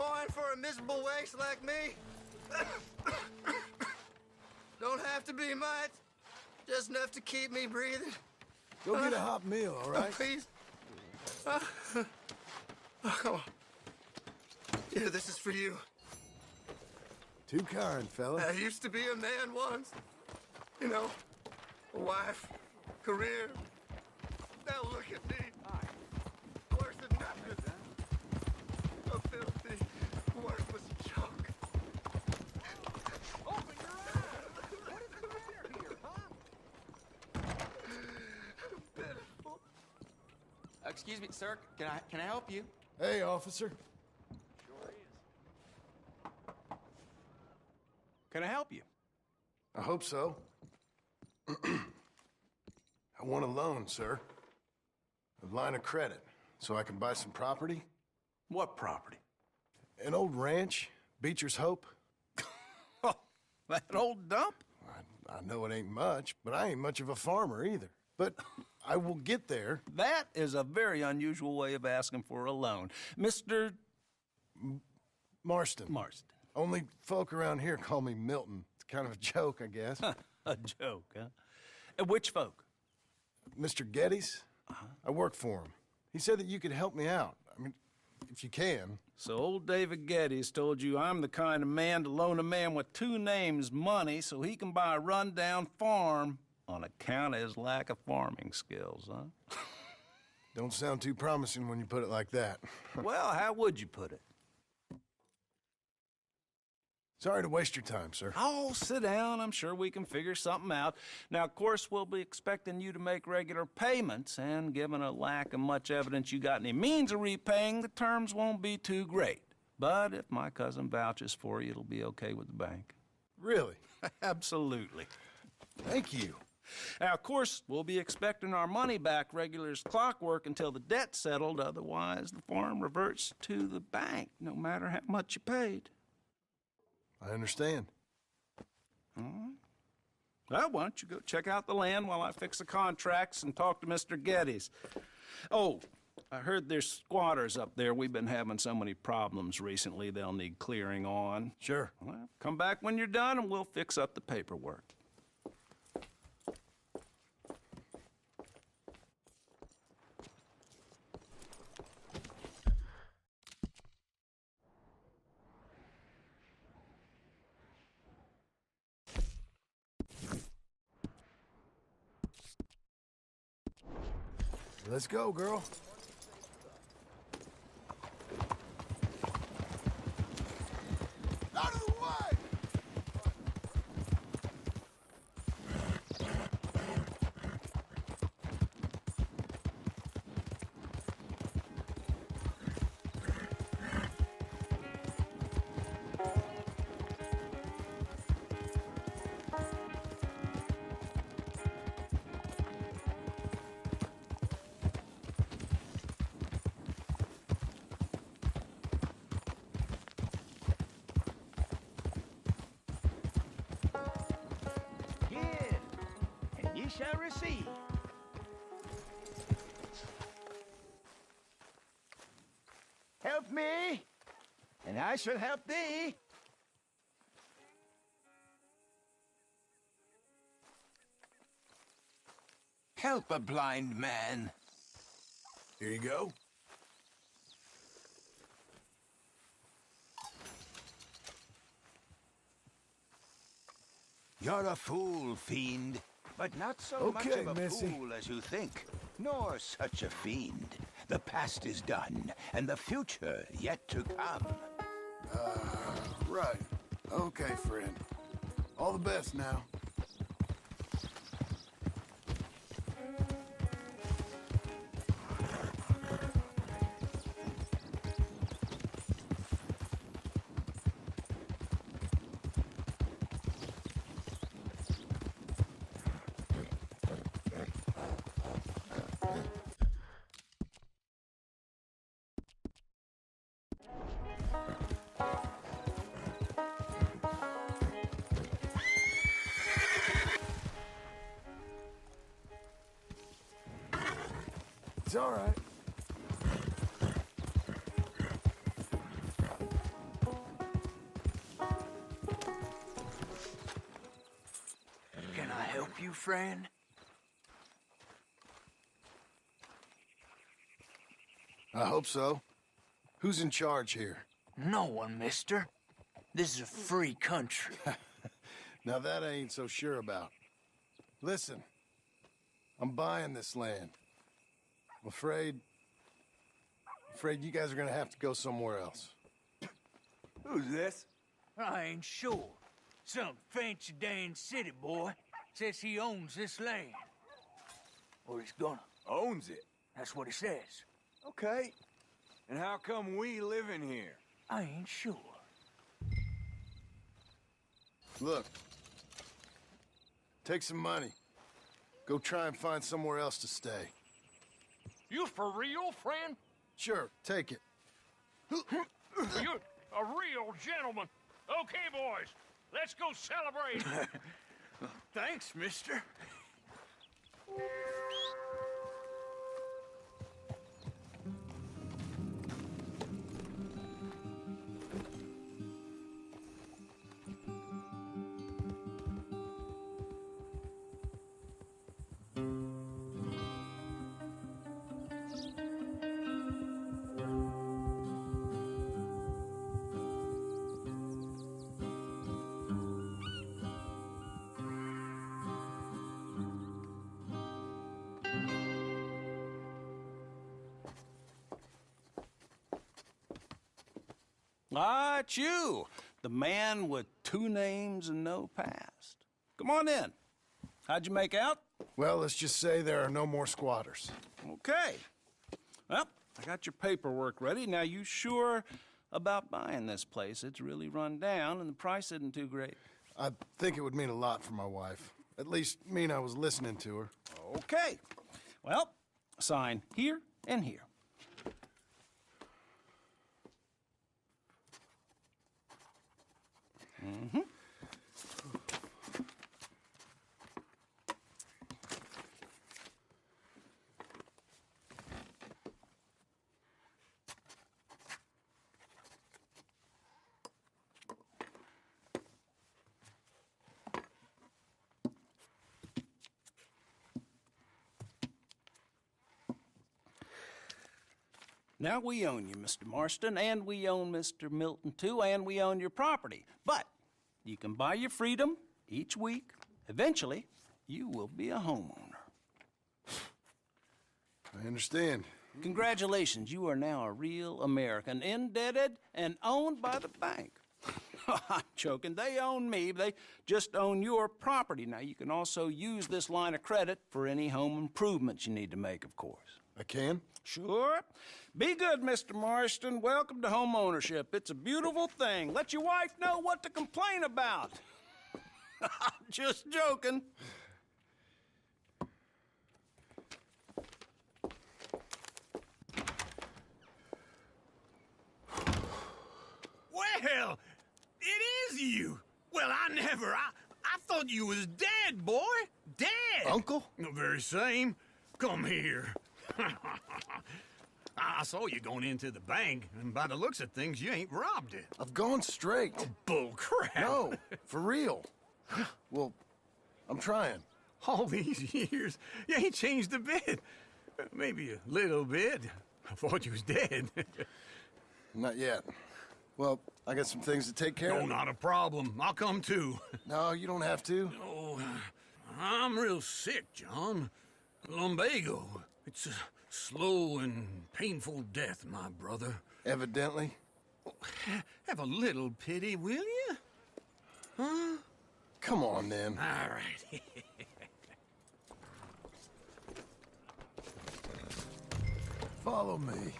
coin for a miserable waste like me? Don't have to be much. Just enough to keep me breathing. Go get a hot meal, all right? Please. Come on. Yeah, this is for you. Too kind, fella. I used to be a man once. You know, a wife, career. Now look at me. Worse than nothing. A filthy, worthless junk. Open your eyes! What is the matter here, huh? Pitiful. Excuse me, sir. Can I help you? Hey, officer. Can I help you? I hope so. I want a loan, sir. A line of credit, so I can buy some property. What property? An old ranch, Beecher's Hope. Oh, that old dump? I know it ain't much, but I ain't much of a farmer either. But I will get there. That is a very unusual way of asking for a loan. Mr. Marston. Marston. Only folk around here call me Milton. It's kind of a joke, I guess. A joke, huh? And which folk? Mr. Geddes? I work for him. He said that you could help me out. I mean, if you can. So old David Geddes told you I'm the kind of man to loan a man with two names money so he can buy a rundown farm on account of his lack of farming skills, huh? Don't sound too promising when you put it like that. Well, how would you put it? Sorry to waste your time, sir. Oh, sit down. I'm sure we can figure something out. Now, of course, we'll be expecting you to make regular payments, and given a lack of much evidence you got any means of repaying, the terms won't be too great. But if my cousin vouches for you, it'll be okay with the bank. Really? Absolutely. Thank you. Now, of course, we'll be expecting our money back regular as clockwork until the debt's settled. Otherwise, the farm reverts to the bank, no matter how much you paid. I understand. All right. Well, why don't you go check out the land while I fix the contracts and talk to Mr. Geddes. Oh, I heard there's squatters up there. We've been having so many problems recently, they'll need clearing on. Sure. Well, come back when you're done and we'll fix up the paperwork. Let's go, girl. Out of the way! Shall receive. Help me, and I shall help thee. Help a blind man. Here you go. You're a fool, fiend. But not so much Okay, of a Missy. fool as you think, nor such a fiend. The past is done, and the future yet to come. Right. Okay, friend. All the best now. It's all right. help you, friend? I hope so. Who's in charge here? No one, mister. This is a free country. Now that I ain't so sure about. Listen, I'm buying this land. I'm afraid you guys are gonna have to go somewhere else. Who's this? I ain't sure. Some fancy Dan city boy says he owns this land. Or he's gonna. Owns it. That's what he says. Okay. And how come we live in here? I ain't sure. Look, take some money. Go try and find somewhere else to stay. You for real, friend? Sure, take it. You're a real gentleman. Okay, boys, let's go celebrate. Thanks, mister. Ah, it's you, the man with 2 names and no past. Come on in. How'd you make out? Well, let's just say there are no more squatters. Okay. Well, I got your paperwork ready. Now, you sure about buying this place? It's really run down, and the price isn't too great. I think it would mean a lot for my wife. At least mean I was listening to her. Okay. Well, sign here and here. Mm-hmm. Now, we own you, Mr. Marston, and we own Mr. Milton, too, and we own your property. But you can buy your freedom each week. Eventually, you will be a homeowner. I understand. Congratulations, you are now a real American, indebted and owned by the bank. I'm joking. They own me. They just own your property. Now, you can also use this line of credit for any home improvements you need to make, of course. I can? Sure. Be good, Mr. Marston. Welcome to home ownership. It's a beautiful thing. Let your wife know what to complain about. Just joking. Well, it is you. Well, I thought you was dead, boy. Dead. Uncle? The very same. Come here. I saw you going into the bank, and by the looks of things, you ain't robbed it. I've gone straight. Bull crap. No, for real. Well, I'm trying. All these years, you ain't changed a bit. Maybe a little bit. I thought you was dead. Not yet. Well, I got some things to take care No, of. not a problem. I'll come too. No, you don't have to. Oh, I'm real sick, John. Lumbago. It's a slow and painful death, my brother. Evidently. Have a little pity, will you? Huh? Come on, then. All right. Follow me.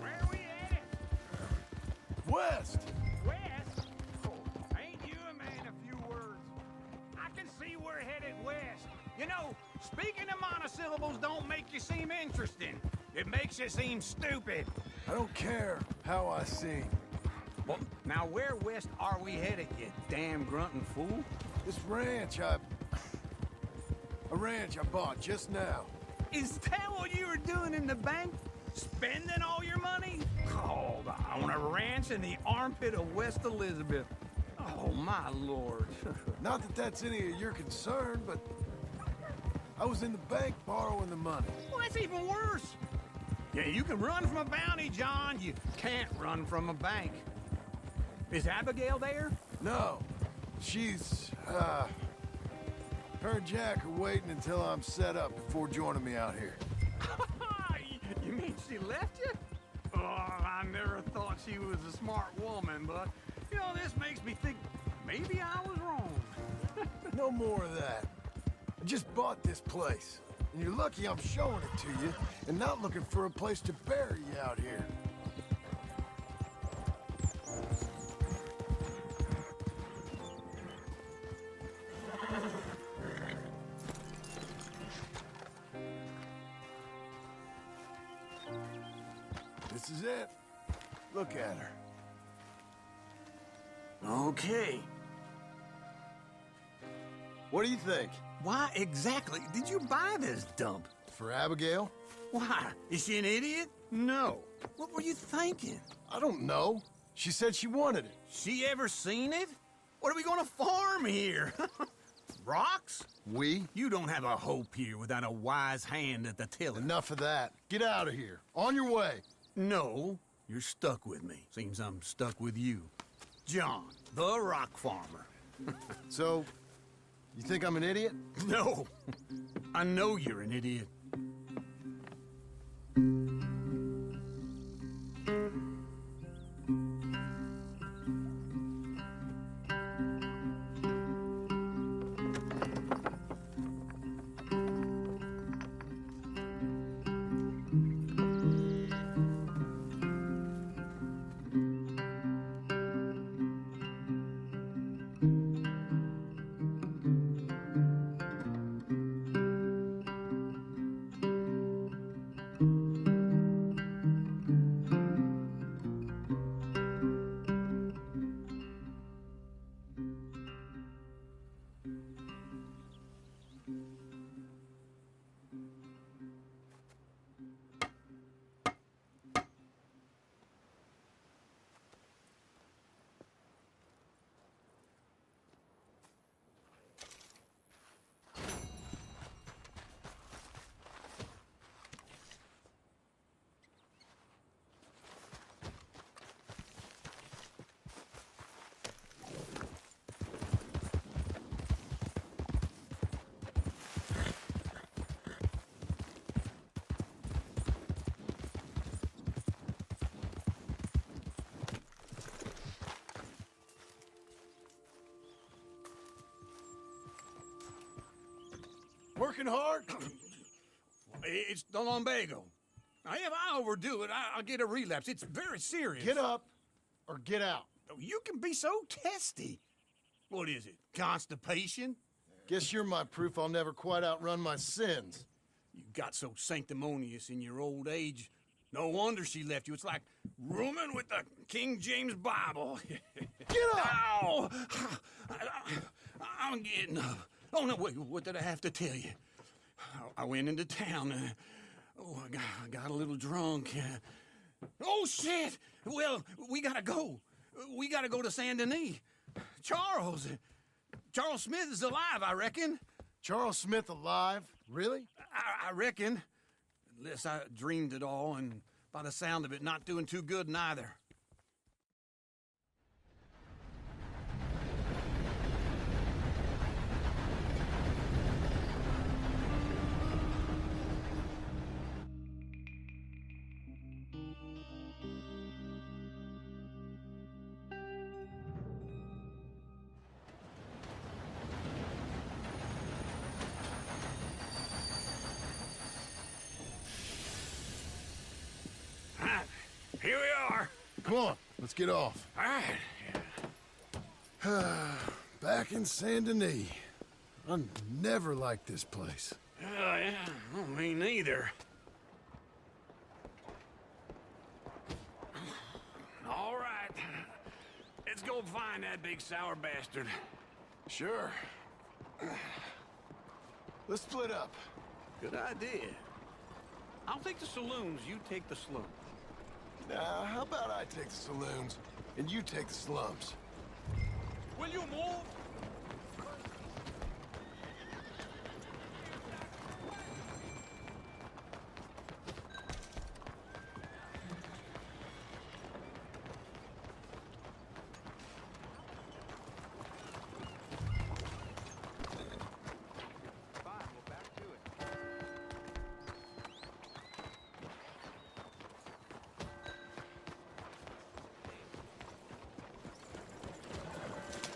Where are we headed? West! West? Oh, ain't you a man of few words? I can see we're headed west. You know, speaking of monosyllables don't make you seem interesting. It makes you seem stupid. I don't care how I sing. Well, now where west are we headed, you damn grunting fool? This ranch I bought just now. Is that what you were doing in the bank? Spending all your money? once in the armpit of West Elizabeth. Oh, my lord. Not that that's any of your concern, but I was in the bank borrowing the money. Well, that's even worse. Yeah, you can run from a bounty, John. You can't run from a bank. Is Abigail there? No, she's, her and Jack are waiting until I'm set up before joining me out here. You mean she left you? Oh, I never thought she was a smart woman, but, you know, this makes me think maybe I was wrong. No more of that. I just bought this place, and you're lucky I'm showing it to you and not looking for a place to bury you out here. This is it. Look at her. Okay. What do you think? Why exactly did you buy this dump? For Abigail? Why? Is she an idiot? No. What were you thinking? I don't know. She said she wanted it. She ever seen it? What are we gonna farm here? Rocks? We? You don't have a hope here without a wise hand at the tiller. Enough of that. Get out of here. On your way. No, you're stuck with me. Seems I'm stuck with you. John, the rock farmer. So, you think I'm an idiot? No, I know you're an idiot. Working hard? It's the lumbago. Now, if I overdo it, I'll get a relapse. It's very serious. Get up or get out. You can be so testy. What is it? Constipation? Guess you're my proof I'll never quite outrun my sins. You got so sanctimonious in your old age. No wonder she left you. It's like rooming with the King James Bible. Get up! Ow! I'm getting up. Oh, no, wait, what did I have to tell you? I went into town. I got a little drunk. Oh, shit! Well, we gotta go. We gotta go to Saint Denis. Charles Smith is alive, I reckon. Charles Smith alive? Really? I reckon. Unless I dreamed it all, and by the sound of it, not doing too good neither. Here we are. Come on, let's get off. All right. Back in Saint Denis. I never liked this place. Yeah, well, me neither. All right. Let's go find that big sour bastard. Sure. Let's split up. Good idea. I'll take the saloons, you take the sloop. Now, how about I take the saloons? and you take the slums. Will you move?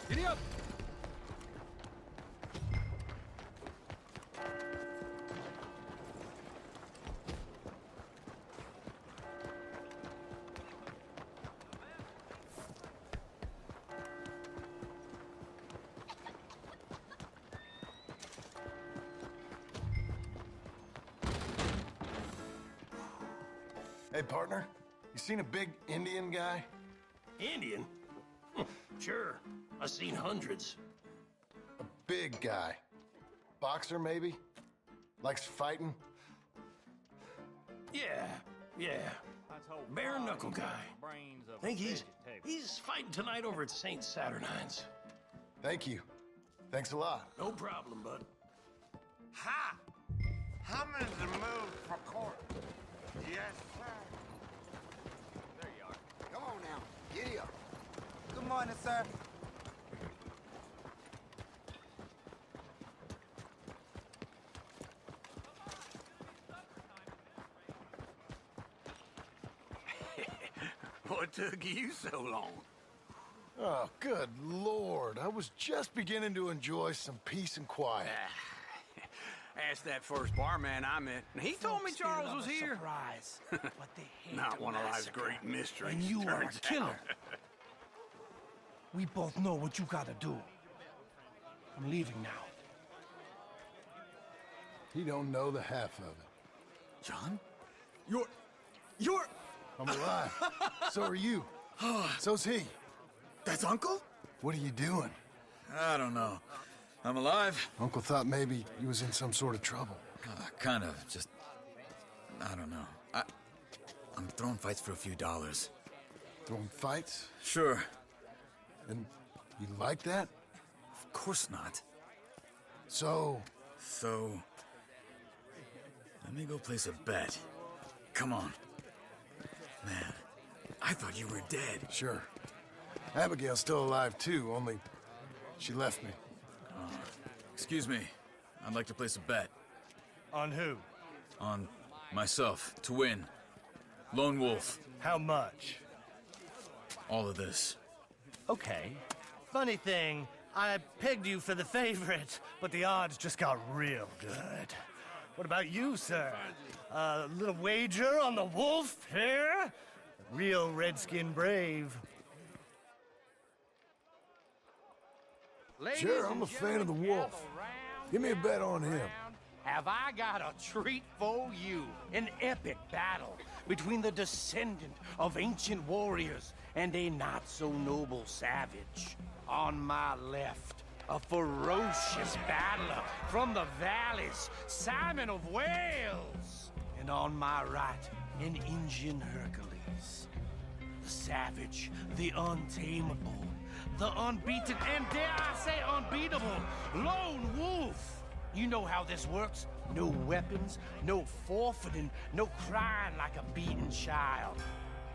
Giddy up! Hey, partner, you seen a big Indian guy? Indian? Sure. I've seen hundreds. A big guy. Boxer, maybe? Likes fighting? Yeah. Bare knuckle guy. Think he's fighting tonight over at St. Saturnines. Thank you. Thanks a lot. No problem, bud. Ha! Hammond's moved for court. Yes, sir. There you are. Come on now. Giddy up. Good morning, sir. What took you so long? Oh, good Lord. I was just beginning to enjoy some peace and quiet. Asked that first barman I met, and he told me Charles was here. Surprise. But they hate Not to one of life's massacre. great mysteries. And you are a turns killer. out. We both know what you gotta do. I'm leaving now. He don't know the half of it. John? You're... I'm alive. So are you. So's he. That's Uncle? What are you doing? I don't know. I'm alive. Uncle thought maybe he was in some sort of trouble. Kind of. Just... I don't know. I'm throwing fights for a few dollars. Throwing fights? Sure. And you like that? Of course not. So... So... Let me go place a bet. Come on. Man, I thought you were dead. Sure. Abigail's still alive, too, only she left me. Excuse me. I'd like to place a bet. On who? On myself, to win. Lone Wolf. How much? All of this. Okay. Funny thing, I pegged you for the favorite, but the odds just got real good. What about you, sir? A little wager on the wolf here? Real redskin brave. Sure, I'm a fan of the wolf. Give me a bet on him. Have I got a treat for you? An epic battle between the descendant of ancient warriors and a not-so-noble savage. On my left, a ferocious battler from the valleys, Simon of Wales. And on my right, an Indian Hercules. The savage, the untamable, the unbeaten, and dare I say unbeatable, Lone Wolf. You know how this works. No weapons, no forfeiting, no crying like a beaten child.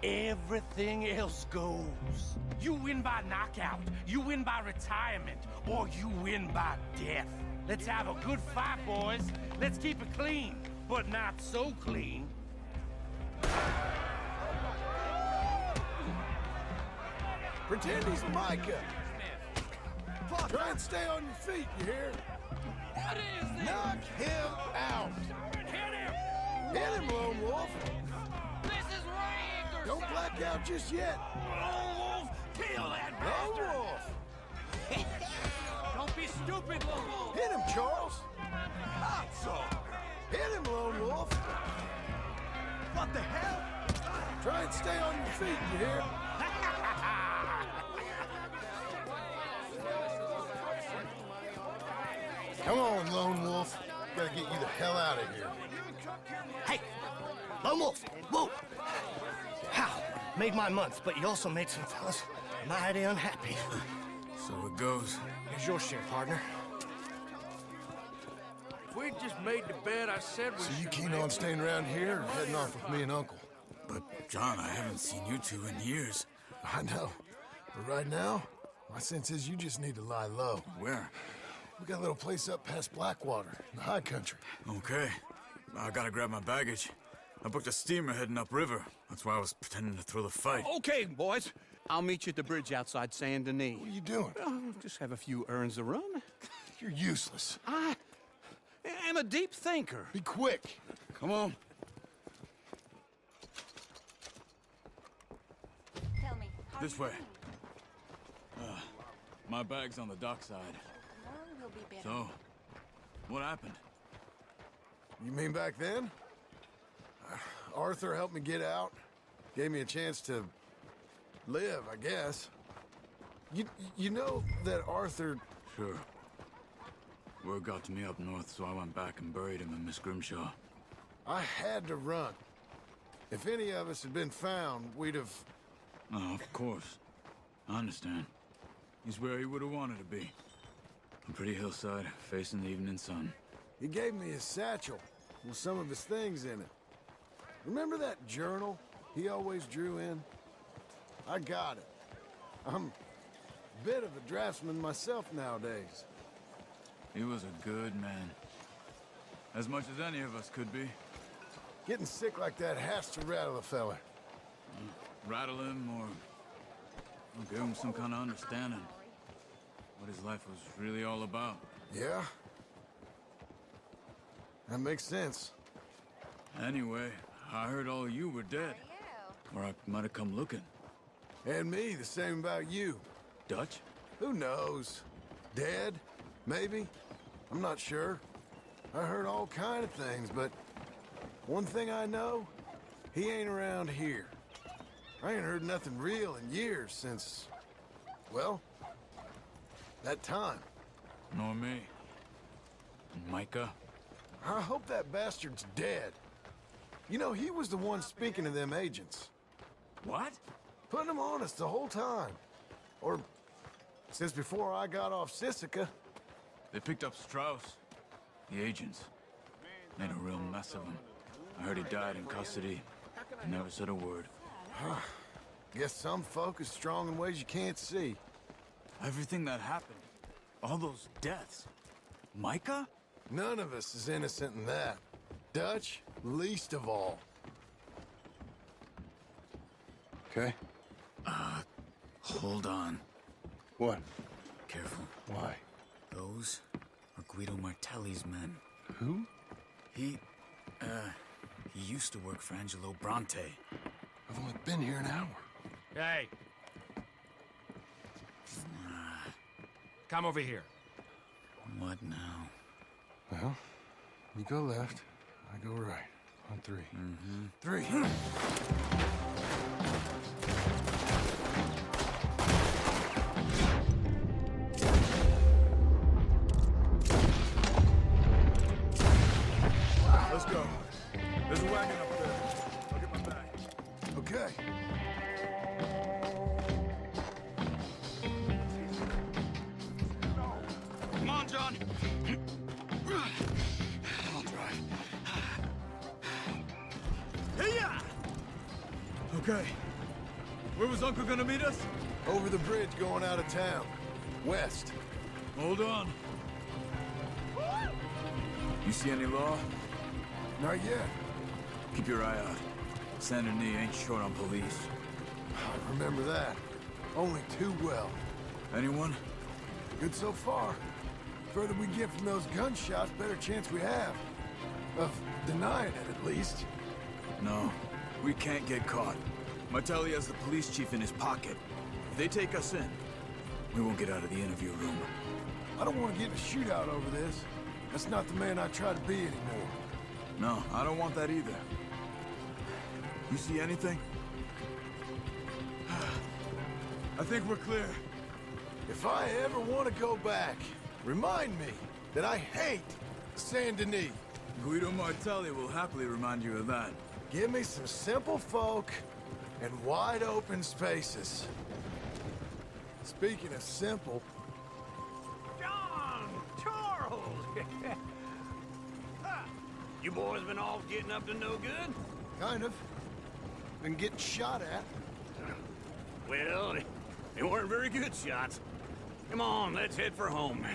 Everything else goes. You win by knockout, you win by retirement, or you win by death. Let's have a good fight, boys. Let's keep it clean, but not so clean. Pretend he's Micah. Try and stay on your feet, you hear? What is this? Knock him out. Hit him! Hit him, Lone Wolf. This is rigged or Don't something. black out just yet. Lone Wolf, kill that Lone bastard! Wolf. Don't be stupid, Lone Wolf! Hit him, Charles. Hot sauce. Hit him, Lone Wolf. What the hell? Try and stay on your feet, you hear? Come on, Lone Wolf. Gotta get you the hell out of here. Hey! Lone Wolf! Whoa! How? Made my month, but you also made some fellas mighty unhappy. So it goes. Here's your share, partner. If we'd just made the bed I said we So you should keen make- on staying around here or heading off with me and Uncle? But, John, I haven't seen you two in years. I know. But right now, my sense is you just need to lie low. Where? We got a little place up past Blackwater, in the high country. Okay. I gotta grab my baggage. I booked a steamer heading upriver. That's why I was pretending to throw the fight. Okay, boys. I'll meet you at the bridge outside Saint Denis. What are you doing? Oh, just have a few errands to run. You're useless. I am a deep thinker. Be quick. Come on. Tell me, how This are you way. doing? My bag's on the dockside. Tomorrow will be better. So, what happened? You mean back then? Arthur helped me get out. Gave me a chance to live, I guess. You know that Arthur... Sure. Word got to me up north, so I went back and buried him in Miss Grimshaw. I had to run. If any of us had been found, we'd have... Oh, of course. I understand. He's where he would have wanted to be. A pretty hillside, facing the evening sun. He gave me his satchel with some of his things in it. Remember that journal he always drew in? I got it. I'm a bit of a draftsman myself nowadays. He was a good man. As much as any of us could be. Getting sick like that has to rattle a fella. Rattle him or give him some kind of understanding. What his life was really all about. Yeah? That makes sense. Anyway, I heard all you were dead. Or I might have come looking. And me, the same about you. Dutch? Who knows? Dead? Maybe? I'm not sure. I heard all kind of things, but one thing I know, he ain't around here. I ain't heard nothing real in years since, well, that time. Nor me. And Micah? I hope that bastard's dead. You know, he was the one speaking to them agents. What? Putting them on us the whole time. Or since before I got off Sisika. They picked up Strauss. The agents. Made a real mess of him. I heard he died in custody. He never said a word. Guess some folk is strong in ways you can't see. Everything that happened. All those deaths. Micah? None of us is innocent in that. Dutch, least of all. Okay? Hold on. What? Careful. Why? Those are Guido Martelli's men. Who? He used to work for Angelo Bronte. I've only been here an hour. Hey. Come over here. What now? Well, you go left, I go right. On three. Mm-hmm. 3. Let's go. There's a wagon up there. I'll get my bag. Okay. Come on, John. I'll drive. Hey-ya! Okay. Where was Uncle gonna meet us? Over the bridge going out of town. West. Hold on. You see any law? Not yet. Keep your eye out. Saint Denis ain't short on police. I remember that. Only too well. Anyone? Good so far. Further we get from those gunshots, better chance we have. Of denying it, at least. No. We can't get caught. Martelli has the police chief in his pocket. If they take us in, we won't get out of the interview room. I don't want to get in a shootout over this. That's not the man I try to be anymore. No, I don't want that either. You see anything? I think we're clear. If I ever want to go back, remind me that I hate Saint Denis. Guido Martelli will happily remind you of that. Give me some simple folk and wide open spaces. Speaking of simple, John! Charles! You boys been off getting up to no good? kind of. Been getting shot at. Well, they weren't very good shots. Come on, let's head for home.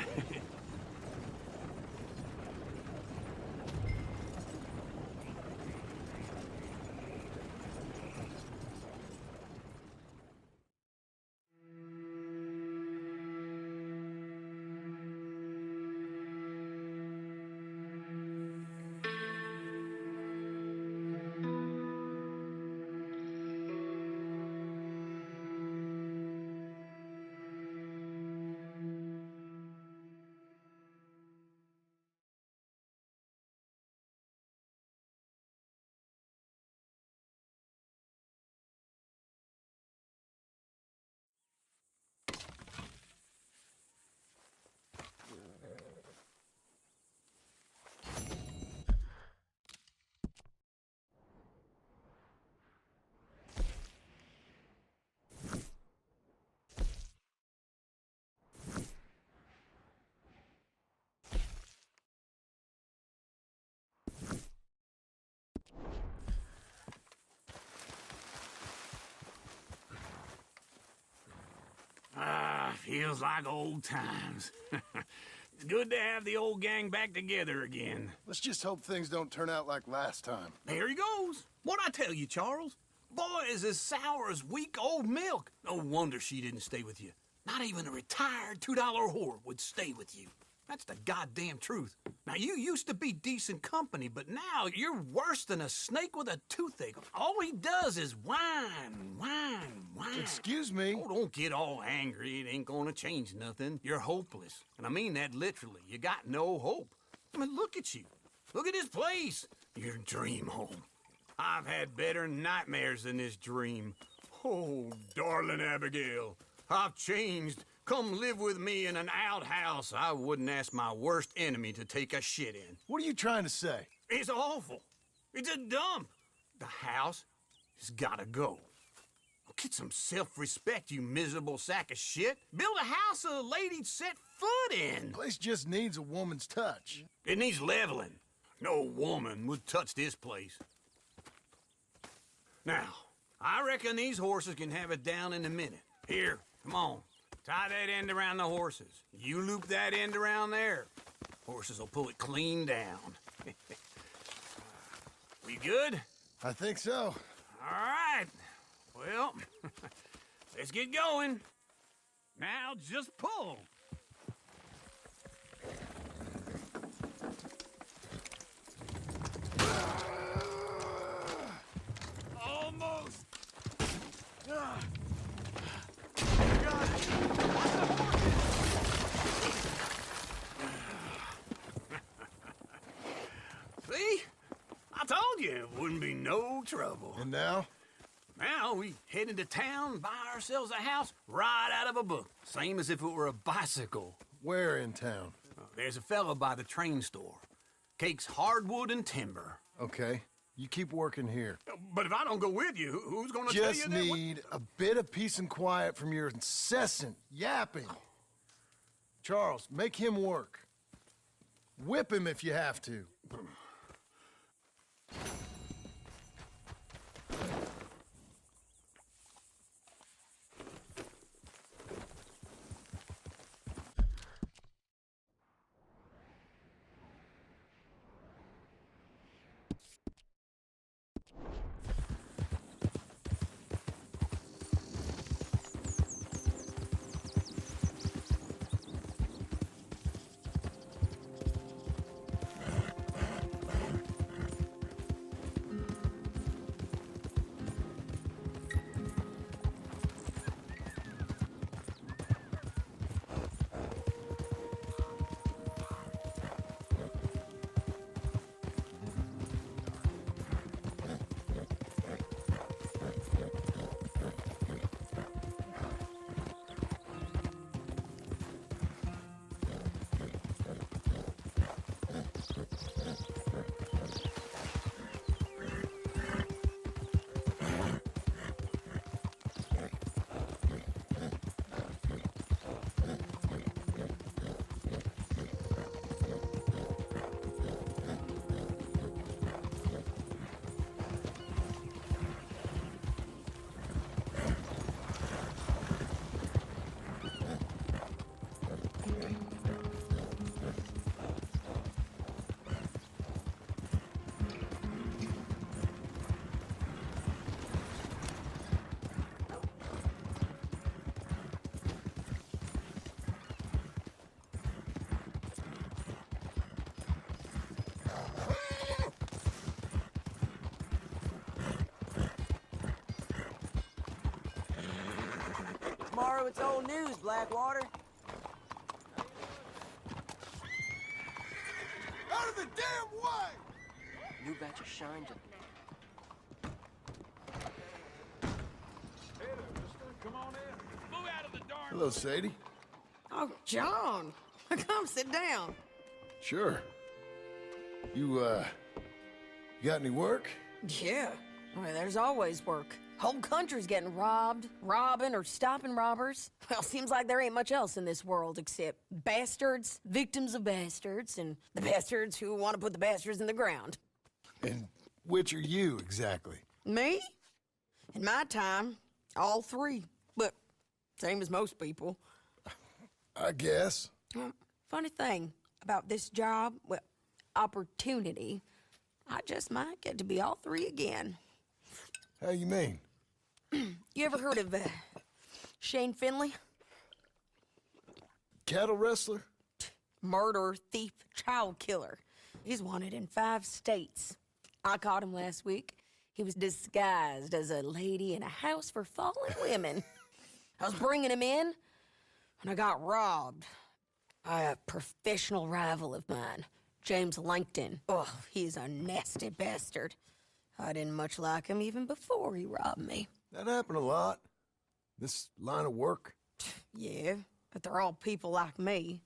Feels like old times. It's good to have the old gang back together again. Let's just hope things don't turn out like last time. There he goes. What'd I tell you, Charles? Boy is as sour as weak old milk. No wonder she didn't stay with you. Not even a retired $2 whore would stay with you. That's the goddamn truth. Now, you used to be decent company, but now you're worse than a snake with a toothache. All he does is whine, whine, whine. Excuse me? Oh, don't get all angry. It ain't gonna change nothing. You're hopeless. And I mean that literally. You got no hope. I mean, look at you. Look at this place. Your dream home. I've had better nightmares than this dream. Oh, darling Abigail, I've changed. Come live with me in an outhouse I wouldn't ask my worst enemy to take a shit in. What are you trying to say? It's awful. It's a dump. The house has gotta go. Get some self-respect, you miserable sack of shit. Build a house a lady'd set foot in. The place just needs a woman's touch. It needs leveling. No woman would touch this place. Now, I reckon these horses can have it down in a minute. Here, come on. Tie that end around the horses. You loop that end around there. Horses will pull it clean down. We good? I think so. All right. Well, let's get going. Now just pull. Almost. See? I told you it wouldn't be no trouble. And now? Now we head into town, buy ourselves a house right out of a book. Same as if it were a bicycle. Where in town? There's a fella by the train store. Cakes hardwood and timber. Okay. You keep working here. But if I don't go with you, who's gonna tell you Just that? need a bit of peace and quiet from your incessant yapping. Charles, make him work. Whip him if you have to. tomorrow it's old news, Blackwater. Out of the damn way! New batch of shine to... Hello, Sadie. Oh, John. Come sit down. Sure. You got any work? Yeah. Well, there's always work. Whole country's getting robbed, robbing, or stopping robbers. Well, seems like there ain't much else in this world except bastards, victims of bastards, and the bastards who want to put the bastards in the ground. And which are you, exactly? Me? In my time, all three. But same as most people. I guess. Funny thing about this job, well, opportunity, I just might get to be all three again. How you mean? You ever heard of Shane Finley? Cattle wrestler? Murderer, thief, child killer. He's wanted in 5 states. I caught him last week. He was disguised as a lady in a house for fallen women. I was bringing him in, and I got robbed by a professional rival of mine, James Langton. Oh, he's a nasty bastard. I didn't much like him even before he robbed me. That happened a lot. This line of work. Yeah, but they're all people like me.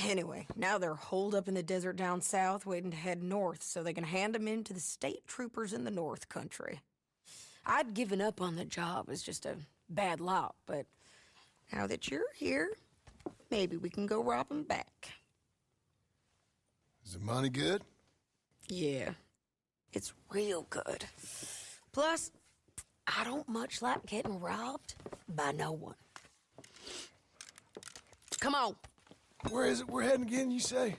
Anyway, now they're holed up in the desert down south waiting to head north so they can hand them in to the state troopers in the north country. I'd given up on the job as just a bad lot, but now that you're here, maybe we can go rob them back. Is the money good? Yeah, it's real good. Plus, I don't much like getting robbed by no one. Come on. Where is it we're heading again, you say?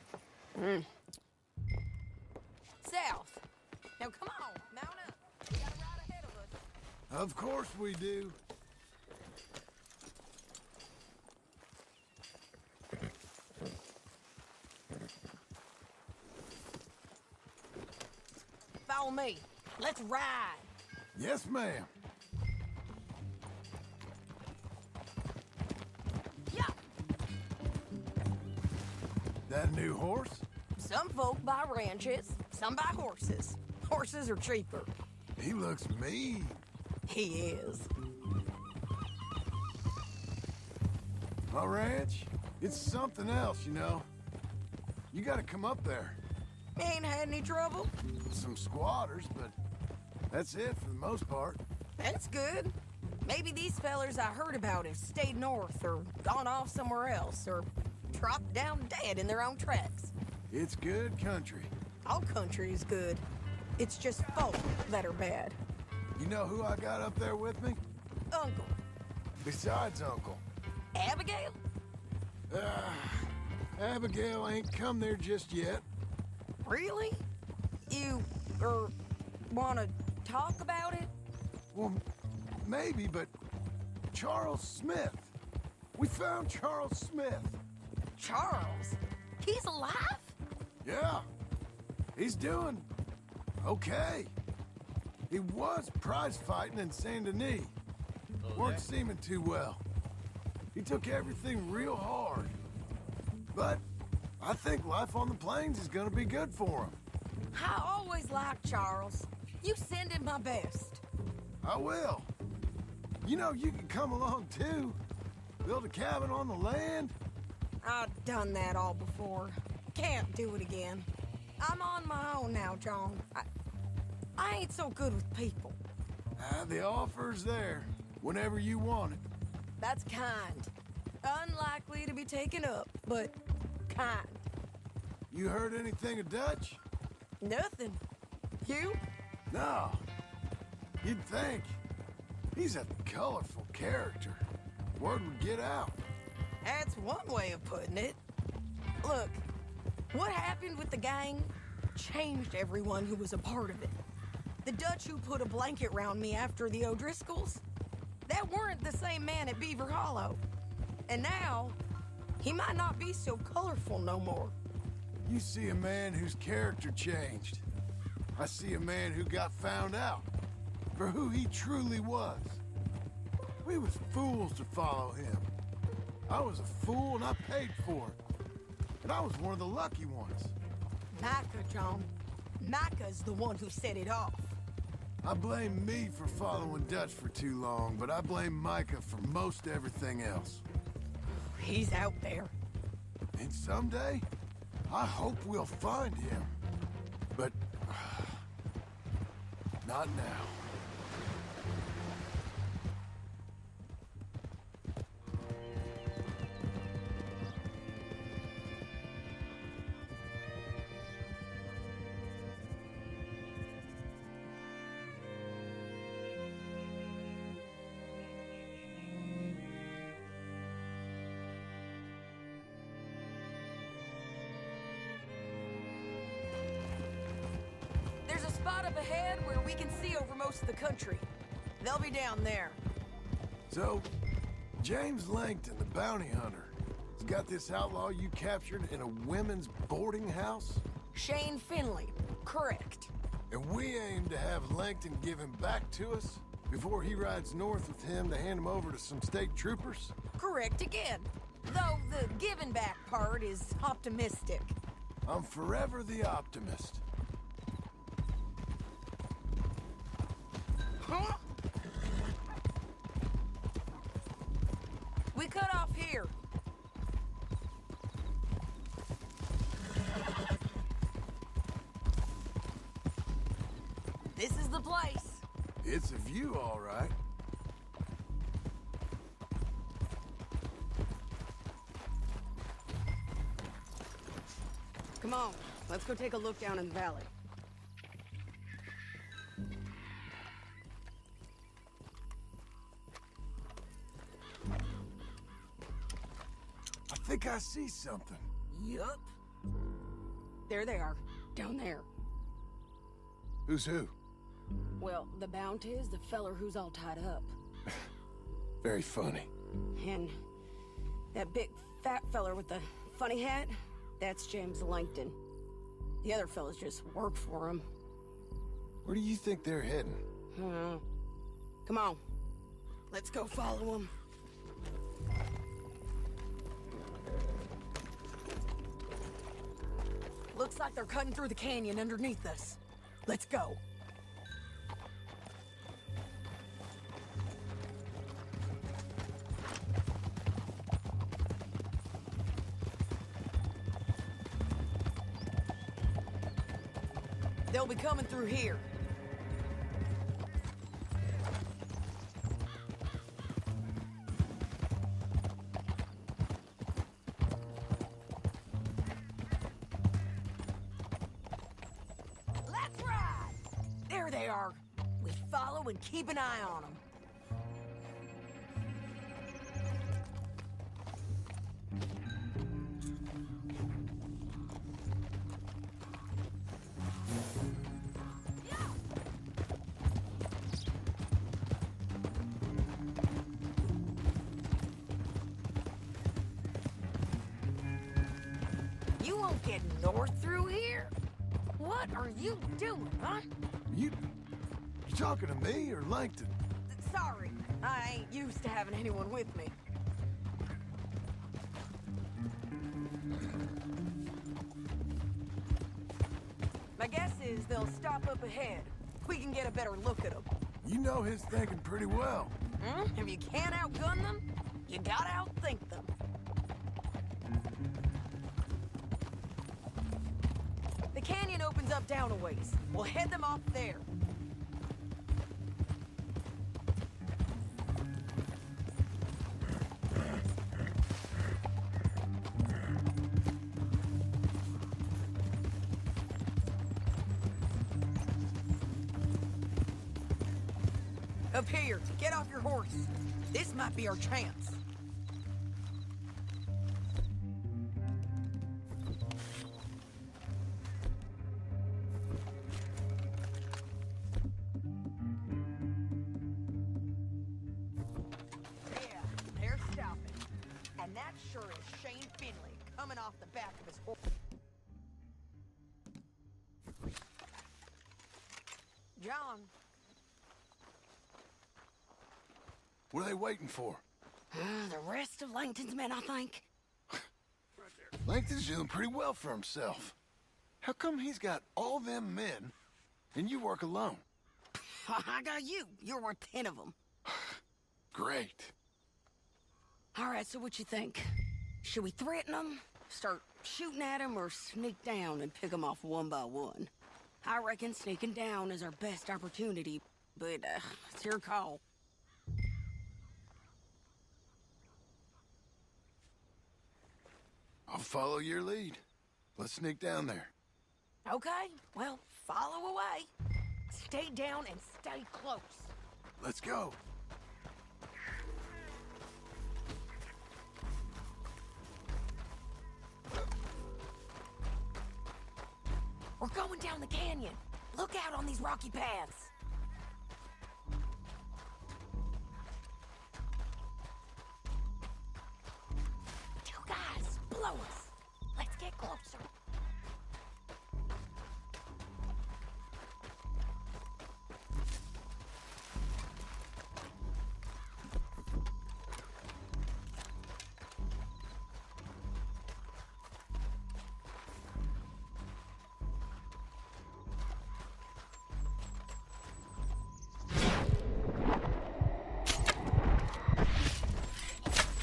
South. Now come on, mount up. We got a ride ahead of us. Of course we do. Follow me. Let's ride. Yes, ma'am. Yeah. That a new horse? Some folk buy ranches, some buy horses. Horses are cheaper. He looks mean. He is. My ranch, it's something else, you know. You gotta come up there. Ain't had any trouble? Some squatters, but that's it for the most part. That's good. Maybe these fellers I heard about have stayed north or gone off somewhere else or dropped down dead in their own tracks. It's good country. All country is good. It's just folk that are bad. You know who I got up there with me? Uncle. Besides Uncle. Abigail? Abigail ain't come there just yet. Really? You, wanna talk about it? Well, maybe, but Charles Smith. We found Charles Smith. Charles? He's alive? Yeah. He's doing okay. He was prize fighting in Saint Denis. Weren't seeming too well. He took everything real hard. But I think life on the plains is gonna be good for him. I always liked Charles. You send him my best. I will. You know, you can come along too. Build a cabin on the land. I've done that all before. Can't do it again. I'm on my own now, John. I ain't so good with people. The offer's there, whenever you want it. That's kind. Unlikely to be taken up, but kind. You heard anything of Dutch? Nothing. You? No. You'd think. He's a colorful character. Word would get out. That's one way of putting it. Look, what happened with the gang changed everyone who was a part of it. The Dutch who put a blanket round me after the O'Driscolls, that weren't the same man at Beaver Hollow. And now, he might not be so colorful no more. You see a man whose character changed. I see a man who got found out for who he truly was. We was fools to follow him. I was a fool and I paid for it. And I was one of the lucky ones. Micah, John. Micah's the one who set it off. I blame me for following Dutch for too long, but I blame Micah for most everything else. He's out there. And someday, I hope we'll find him. But... not now. There's a spot up ahead where we can see over most of the country. They'll be down there. So, James Langton, the bounty hunter, has got this outlaw you captured in a women's boarding house? Shane Finley, correct. And we aim to have Langton give him back to us before he rides north with him to hand him over to some state troopers? Correct again. Though the giving back part is optimistic. I'm forever the optimist. Huh? We cut off here. This is the place. It's a view, all right. Come on, let's go take a look down in the valley. I think I see something. Yup. There they are, down there. Who's who? Well, the bounty is the feller who's all tied up. Very funny. And that big fat feller with the funny hat, that's James Langton. The other fellas just work for him. Where do you think they're heading? Come on, let's go follow them. Looks like they're cutting through the canyon underneath us. Let's go. They'll be coming through here. Let's ride! There they are. We follow and keep an eye on them. You won't get north through here? What are you doing, huh? You talking to me or Langton? Sorry, I ain't used to having anyone with me. My guess is they'll stop up ahead. We can get a better look at them. You know his thinking pretty well. If you can't outgun them, you gotta outthink them. The canyon opens up down a ways. We'll head them off there. Up here, get off your horse. This might be our chance. Yeah, they're stopping. And that sure is Shane Finley coming off the back of his horse. John. What are they waiting for? The rest of Langton's men, I think. Langton's doing pretty well for himself. How come he's got all them men, and you work alone? I got you. You're worth 10 of them. Great. All right, so what you think? Should we threaten them, start shooting at them, or sneak down and pick them off one by one? I reckon sneaking down is our best opportunity, but it's your call. I'll follow your lead. Let's sneak down there. Okay, well, follow away. Stay down and stay close. Let's go. We're going down the canyon. Look out on these rocky paths. Two guys, blow us. Let's get closer.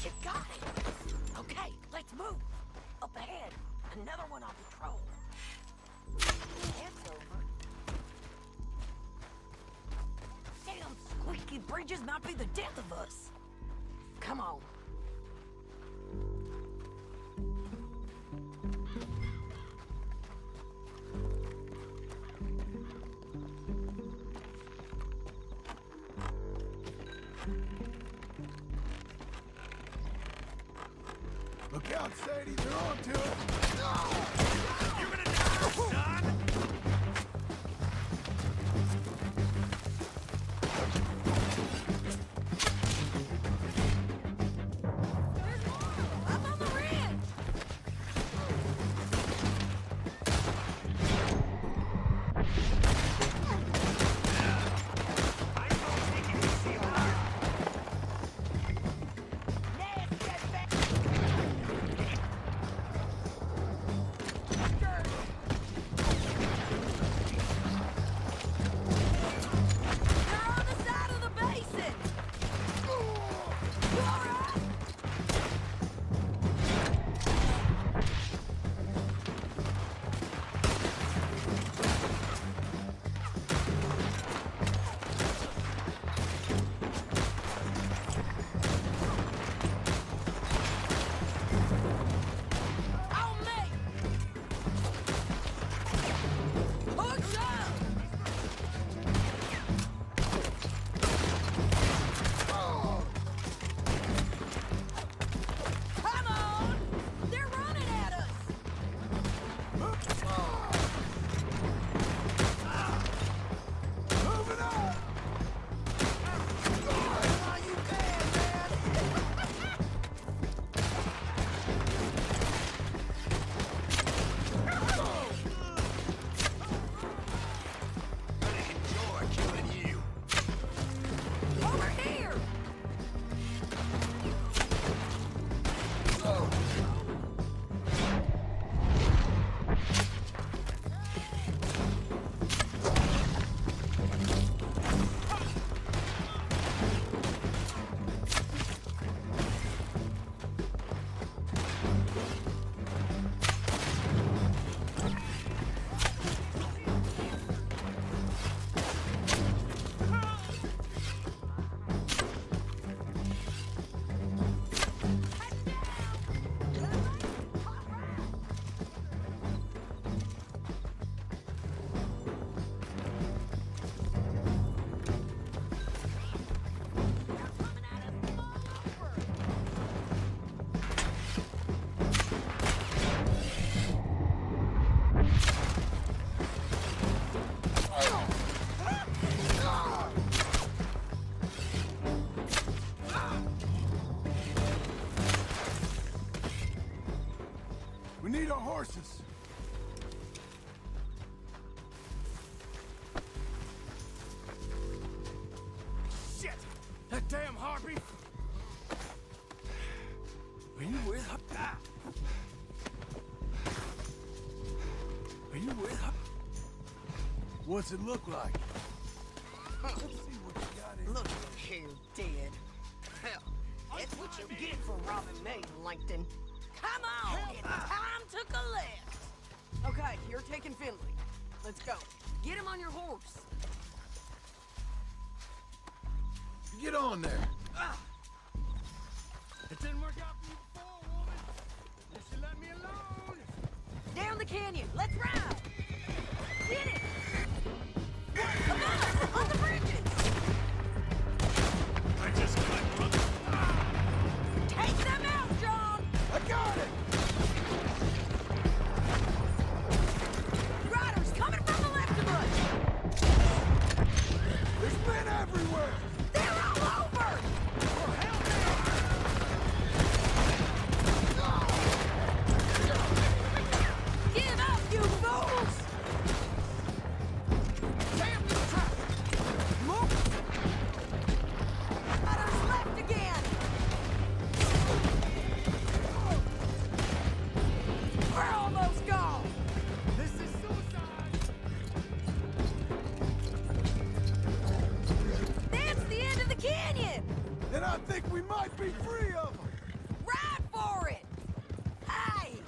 You got it. Okay, let's move. Up ahead, another one on patrol. That's over. Damn squeaky bridges might be the death of us. Come on. Look out, Sadie, they're on to it. You're gonna die, son! I'm on the ridge. They're on the side of the basin. You all right? On me! Hooks up! Come on! They're running at us! Moving up! Oh, you can, man! Enjoy killing you. Over here! We need our horses. Shit! That damn harpy Are you with her? What's it look like? Let's see what you got in. Look here, dead. Hell, that's what you get for robbing me, Langton. Come on, it's time to collect. Okay, you're taking Finley. Let's go. Get him on your horse. Get on there. It didn't work out for you before, woman. You should let me alone. Down the canyon. Let's ride. Get it. Come on the bridges. I just got run. Take them out, John. I got it. Riders coming from the left of us. There's men everywhere. They're all over. Give up, you fools! Damn the trap! Move! Riders left again! We're almost gone! This is suicide. That's the end of the canyon! And I think we might be free of them. Ride for it! Hey!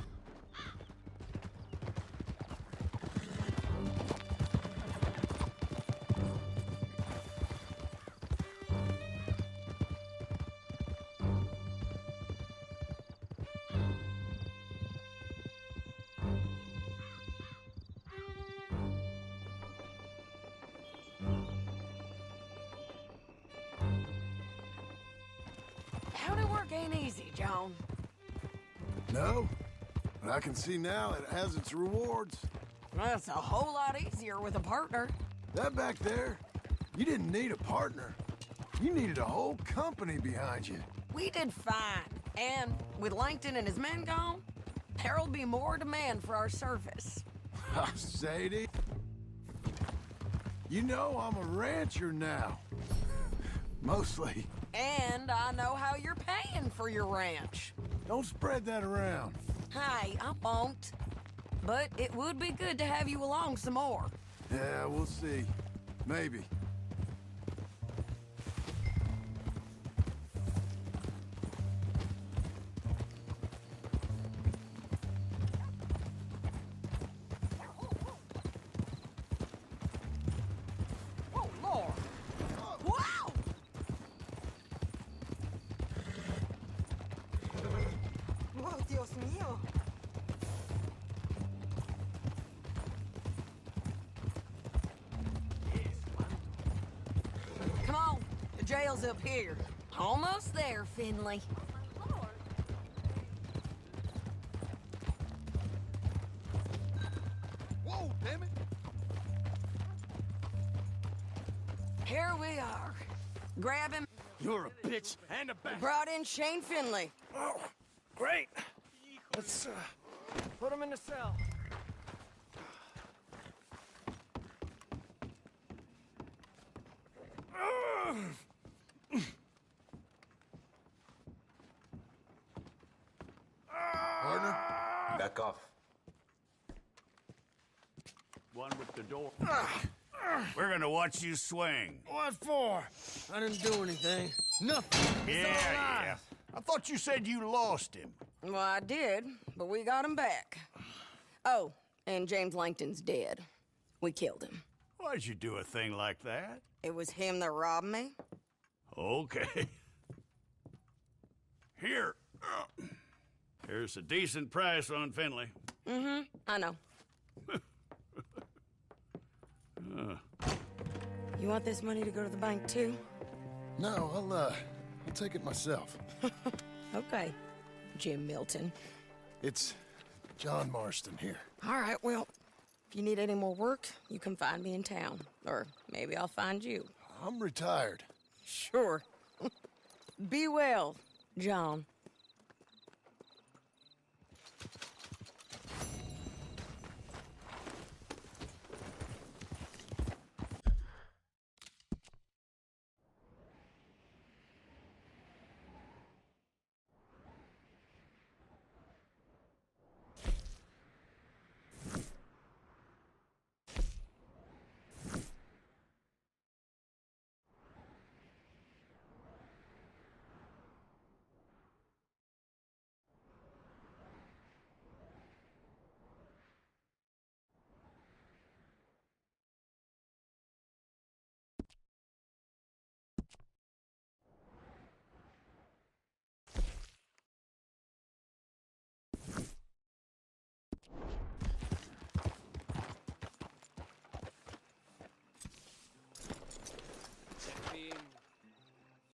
Howdy work ain't easy, John. No, but I can see now it has its rewards. That's a whole lot easier with a partner. That back there, you didn't need a partner. You needed a whole company behind you. We did fine. And with Langton and his men gone, there'll be more demand for our service. Sadie, you know I'm a rancher now. Mostly. And I know how you're paying for your ranch. Don't spread that around. Hey, I won't. But it would be good to have you along some more. Yeah, we'll see. Maybe. Oh, Lord. Wow! Oh, Dios mío. Come on, the jail's up here. Almost there, Finley. Whoa, damn it! Here we are. Grab him. You're a bitch and a bastard. Brought in Shane Finley. Oh, great. Let's put him in the cell. Partner? Back off. One with the door. We're gonna watch you swing. What for? I didn't do anything. Nothing. It's all Yeah. lies. I thought you said you lost him. Well, I did, but we got him back. Oh, and James Langton's dead. We killed him. Why'd you do a thing like that? It was him that robbed me. Okay. Here. Here's a decent price on Finley. Mm-hmm, I know. You want this money to go to the bank, too? No, I'll take it myself. Okay, Jim Milton. It's John Marston here. All right, well, if you need any more work, you can find me in town. Or maybe I'll find you. I'm retired. Sure. Be well, John.